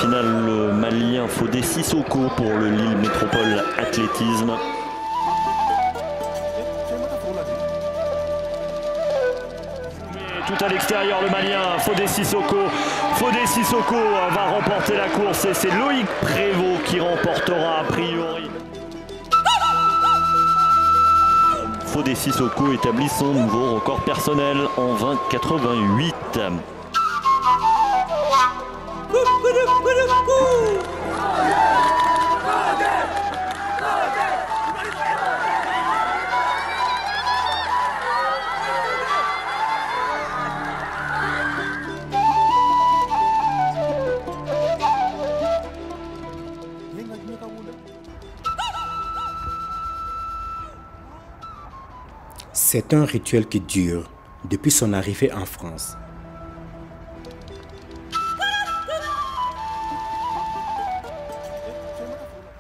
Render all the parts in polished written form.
finale malien Fodé Sissoko pour le Lille Métropole Athlétisme. Tout à l'extérieur, le malien Fodé Sissoko. Fodé Sissoko va remporter la course et c'est Loïc Prévost qui remportera a priori. Fodé Sissoko établit son nouveau record personnel en 20,88. C'est un rituel qui dure depuis son arrivée en France.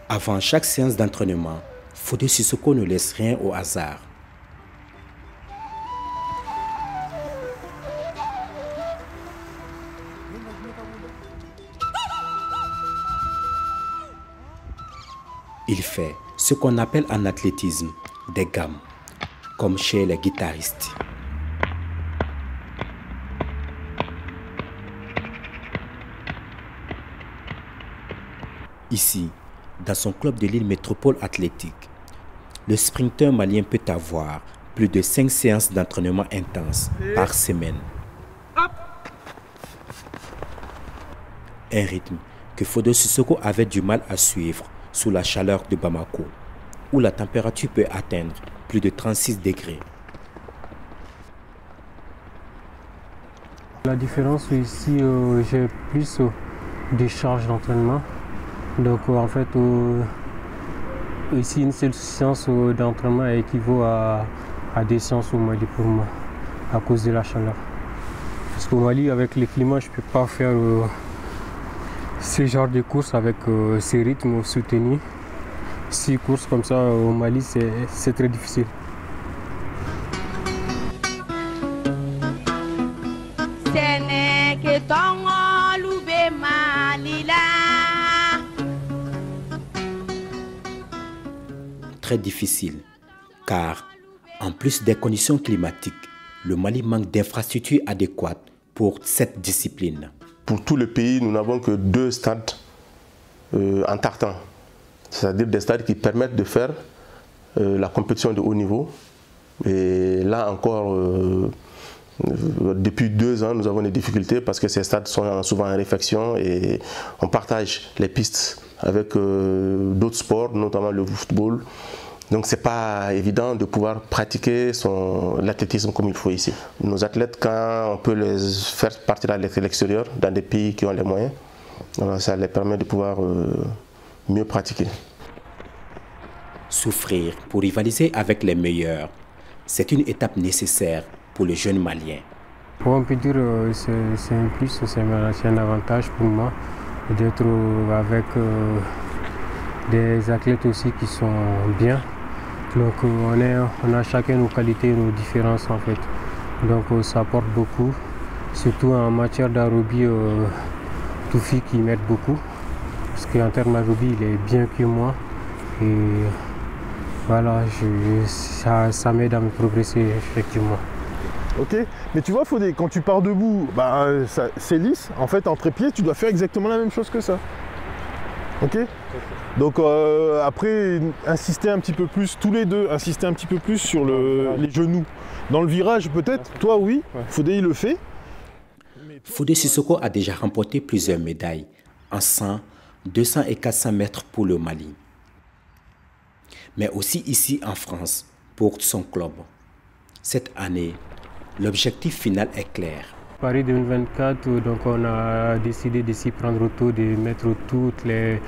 Avant chaque séance d'entraînement, Fodé Sissoko ne laisse rien au hasard. Il fait ce qu'on appelle en athlétisme des gammes, comme chez les guitaristes. Ici, dans son club de Lille Métropole Athlétique, le sprinter malien peut avoir plus de 5 séances d'entraînement intenses par semaine. Un rythme que Fodé Sissoko avait du mal à suivre sous la chaleur de Bamako, où la température peut atteindre plus de 36 degrés. La différence ici, j'ai plus de charges d'entraînement. Donc en fait, ici une seule séance d'entraînement équivaut à des séances au Mali pour moi, à cause de la chaleur. Parce qu'au Mali, avec le climat, je ne peux pas faire ce genre de courses avec ces rythmes soutenus. 6 courses comme ça au Mali, c'est très difficile. Très difficile, car en plus des conditions climatiques, le Mali manque d'infrastructures adéquates pour cette discipline. Pour tout le pays, nous n'avons que 2 stades en tartan, c'est-à-dire des stades qui permettent de faire la compétition de haut niveau. Et là encore, depuis 2 ans, nous avons des difficultés parce que ces stades sont souvent en réfection et on partage les pistes avec d'autres sports, notamment le football. Donc c'est pas évident de pouvoir pratiquer l'athlétisme comme il faut ici. Nos athlètes, quand on peut les faire partir à l'extérieur, dans des pays qui ont les moyens, ça les permet de pouvoir mieux pratiquer. Souffrir pour rivaliser avec les meilleurs, c'est une étape nécessaire pour le jeune Malien. On peut dire que c'est un plus, c'est un avantage pour moi d'être avec des athlètes aussi qui sont bien. Donc on a chacun nos qualités, nos différences en fait. Donc ça apporte beaucoup, surtout en matière d'aérobie, Toufi qui m'aide beaucoup. Parce qu'en termes d'aérobie, il est bien que moi. Et voilà, ça m'aide à me progresser effectivement. Ok, mais tu vois Fodé, quand tu pars debout, c'est lisse. En fait, en trépied, tu dois faire exactement la même chose que ça. Ok. Donc après, insister un petit peu plus, tous les deux, insister un petit peu plus sur les genoux. Dans le virage peut-être, toi oui, Fodé il le fait. Fodé Sissoko a déjà remporté plusieurs médailles en 100, 200 et 400 mètres pour le Mali. Mais aussi ici en France pour son club. Cette année, l'objectif final est clair. Paris 2024, donc on a décidé de s'y prendre autour, de mettre toutes les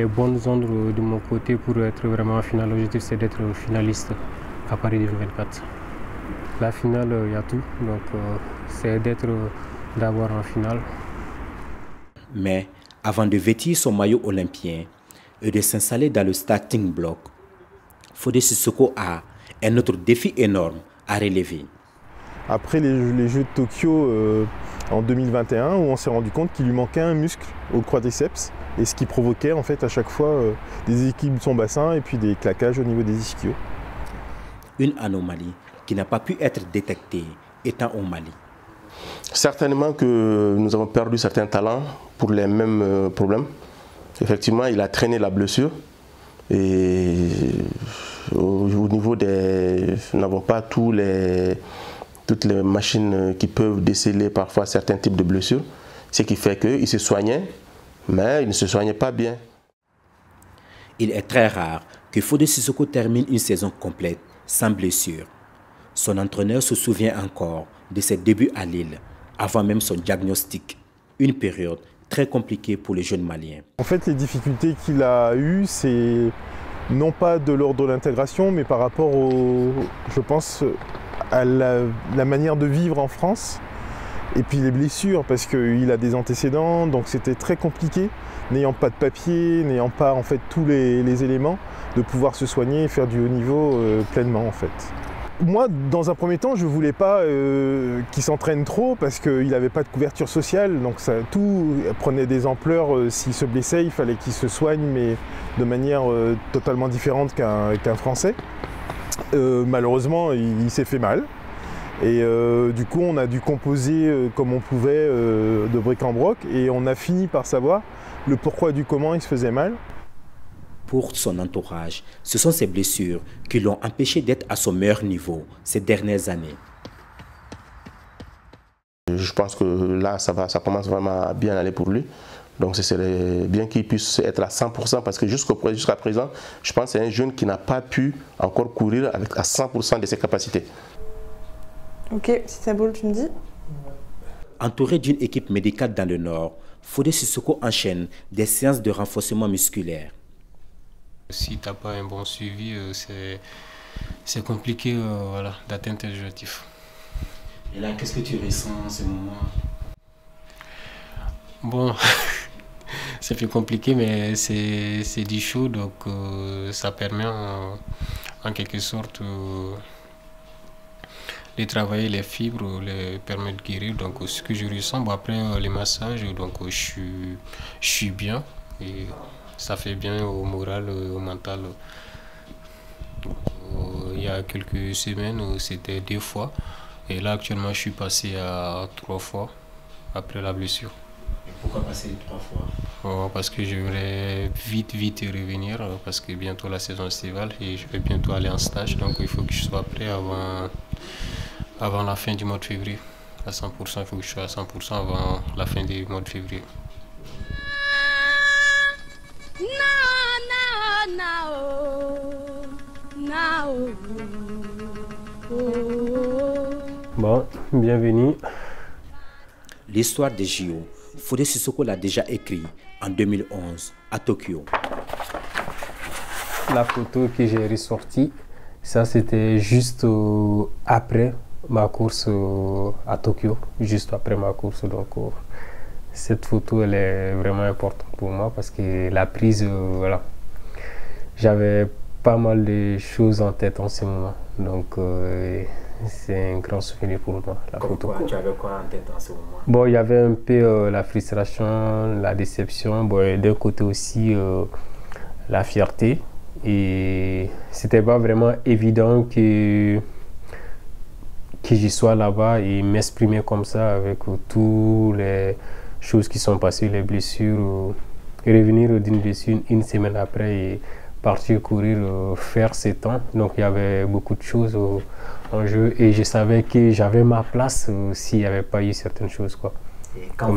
bonnes ondes de mon côté pour être vraiment en finale. L'objectif c'est d'être finaliste à Paris 2024. La finale, il y a tout, donc c'est d'avoir en finale. Mais avant de vêtir son maillot olympien et de s'installer dans le starting block, Fodé Sissoko a un autre défi énorme à relever. Après les Jeux de Tokyo, en 2021 où on s'est rendu compte qu'il lui manquait un muscle au quadriceps et ce qui provoquait en fait à chaque fois des déséquilibres de son bassin et puis des claquages au niveau des ischios. Une anomalie qui n'a pas pu être détectée étant au Mali. Certainement que nous avons perdu certains talents pour les mêmes problèmes. Effectivement, il a traîné la blessure et au niveau des... Nous n'avons pas toutes les machines qui peuvent déceler parfois certains types de blessures, ce qui fait qu'il se soignait, mais il ne se soignait pas bien. Il est très rare que Fodé Sissoko termine une saison complète sans blessure. Son entraîneur se souvient encore de ses débuts à Lille, avant même son diagnostic. Une période très compliquée pour le jeune Malien. En fait, les difficultés qu'il a eues, c'est non pas de l'ordre de l'intégration, mais par rapport je pense, à la manière de vivre en France. Et puis les blessures, parce qu'il a des antécédents, donc c'était très compliqué, n'ayant pas de papier, n'ayant pas en fait tous les éléments, de pouvoir se soigner et faire du haut niveau pleinement en fait. Moi, dans un premier temps, je ne voulais pas qu'il s'entraîne trop parce qu'il n'avait pas de couverture sociale, donc tout prenait des ampleurs. S'il se blessait, il fallait qu'il se soigne, mais de manière totalement différente qu'un Français. Malheureusement, il s'est fait mal. Et du coup, on a dû composer comme on pouvait de bric-en-broc et on a fini par savoir le pourquoi du comment il se faisait mal. Pour son entourage, ce sont ces blessures qui l'ont empêché d'être à son meilleur niveau ces dernières années. Je pense que là, ça commence vraiment à bien aller pour lui. Donc ce serait bien qu'il puisse être à 100% parce que jusqu'à présent, je pense que c'est un jeune qui n'a pas pu encore courir à 100% de ses capacités. Ok, si ça boule, tu me dis. Entouré d'une équipe médicale dans le Nord, Fodé Sissoko enchaîne des séances de renforcement musculaire. Si tu n'as pas un bon suivi, c'est compliqué voilà, d'atteindre tes objectifs. Et là, qu'est-ce que tu ressens en ce moment? Bon, c'est plus compliqué, mais c'est du chaud, donc ça permet en quelque sorte de travailler les fibres, les permet de guérir. Donc ce que je ressens, bon, après les massages, donc je suis bien et ça fait bien au moral, au mental. Il y a quelques semaines, c'était 2 fois. Et là, actuellement, je suis passé à 3 fois après la blessure. Et pourquoi passer 3 fois? Parce que je voudrais vite revenir, parce que bientôt la saison estivale et je vais bientôt aller en stage. Donc il faut que je sois prêt avant la fin du mois de février. À 100%, il faut que je sois à 100% avant la fin du mois de février. Bon, bienvenue. L'histoire des JO, Fodé Sissoko l'a déjà écrit en 2011 à Tokyo. La photo que j'ai ressortie, ça c'était juste après ma course à Tokyo, juste après ma course. Donc cette photo elle est vraiment importante pour moi parce que la prise, voilà, j'avais pas mal de choses en tête en ce moment. Donc c'est un grand souvenir pour moi, la photo. Quoi, tu avais quoi en tête en ce moment? Bon, il y avait un peu la frustration, la déception, bon, d'un côté aussi la fierté. Et c'était pas vraiment évident que j'y sois là-bas et m'exprimer comme ça avec toutes les choses qui sont passées, les blessures, et revenir d'une blessure une semaine après et partir courir, faire 7 ans. Donc il y avait beaucoup de choses en jeu et je savais que j'avais ma place s'il n'y avait pas eu certaines choses, quoi. Et quand,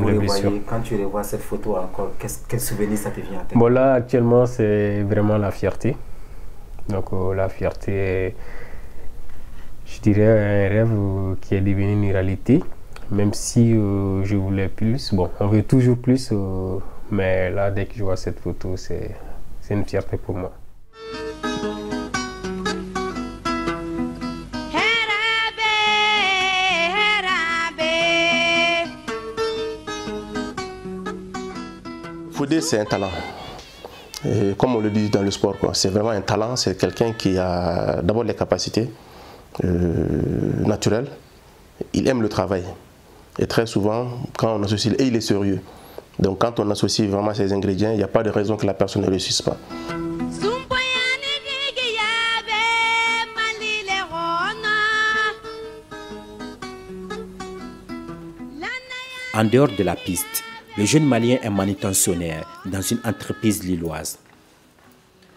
quand tu revois cette photo encore, quel souvenir ça te vient à tête? Bon, là actuellement c'est vraiment la fierté. Donc la fierté, je dirais un rêve qui est devenu une réalité. Même si je voulais plus, bon, on veut toujours plus, mais là dès que je vois cette photo, c'est une fierté pour moi. Fodé, c'est un talent. Et comme on le dit dans le sport, c'est vraiment un talent. C'est quelqu'un qui a d'abord les capacités naturelles. Il aime le travail. Et très souvent, quand on associe, et il est sérieux. Donc quand on associe vraiment ces ingrédients, il n'y a pas de raison que la personne ne réussisse pas. En dehors de la piste, le jeune Malien est manutentionnaire dans une entreprise lilloise.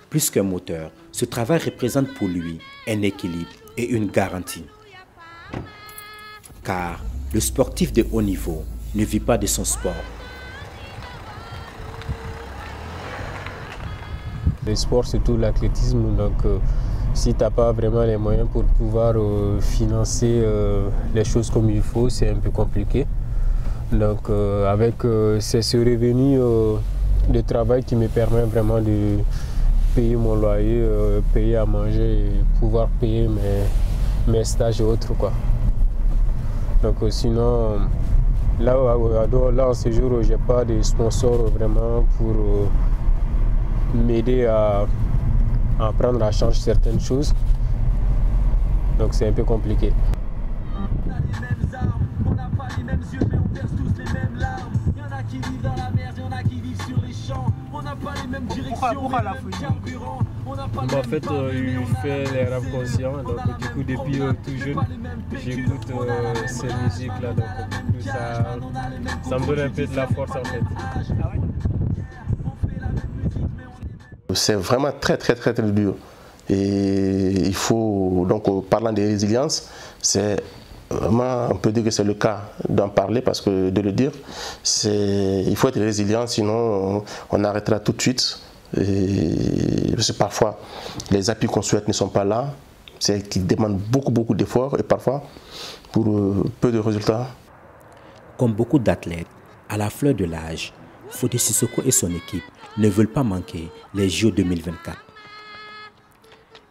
Plus qu'un moteur, ce travail représente pour lui un équilibre et une garantie. Car le sportif de haut niveau ne vit pas de son sport. Le sport, c'est tout l'athlétisme, donc si tu n'as pas vraiment les moyens pour pouvoir financer les choses comme il faut, c'est un peu compliqué. Donc avec ce revenu de travail qui me permet vraiment de payer mon loyer, payer à manger et pouvoir payer mes stages et autres, quoi. Donc sinon, là en ce jour, je n'ai pas de sponsor vraiment pour m'aider à prendre en charge certaines choses. Donc c'est un peu compliqué. Pourquoi la folie? En fait, il fait les rap conscients, donc du coup depuis tout jeune, j'écoute ces musiques-là, donc du coup ça me donne un peu de la force en fait. C'est vraiment très dur. Et il faut, donc parlant de résilience, c'est vraiment, on peut dire que c'est le cas d'en parler parce que de le dire, il faut être résilient, sinon on arrêtera tout de suite. Et parce que parfois, les appuis qu'on souhaite ne sont pas là, c'est qu'ils demandent beaucoup d'efforts et parfois pour peu de résultats. Comme beaucoup d'athlètes, à la fleur de l'âge, Fodé Sissoko et son équipe ne veulent pas manquer les JO 2024.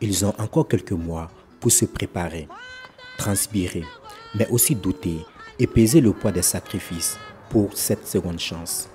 Ils ont encore quelques mois pour se préparer, transpirer, mais aussi douter et peser le poids des sacrifices pour cette seconde chance.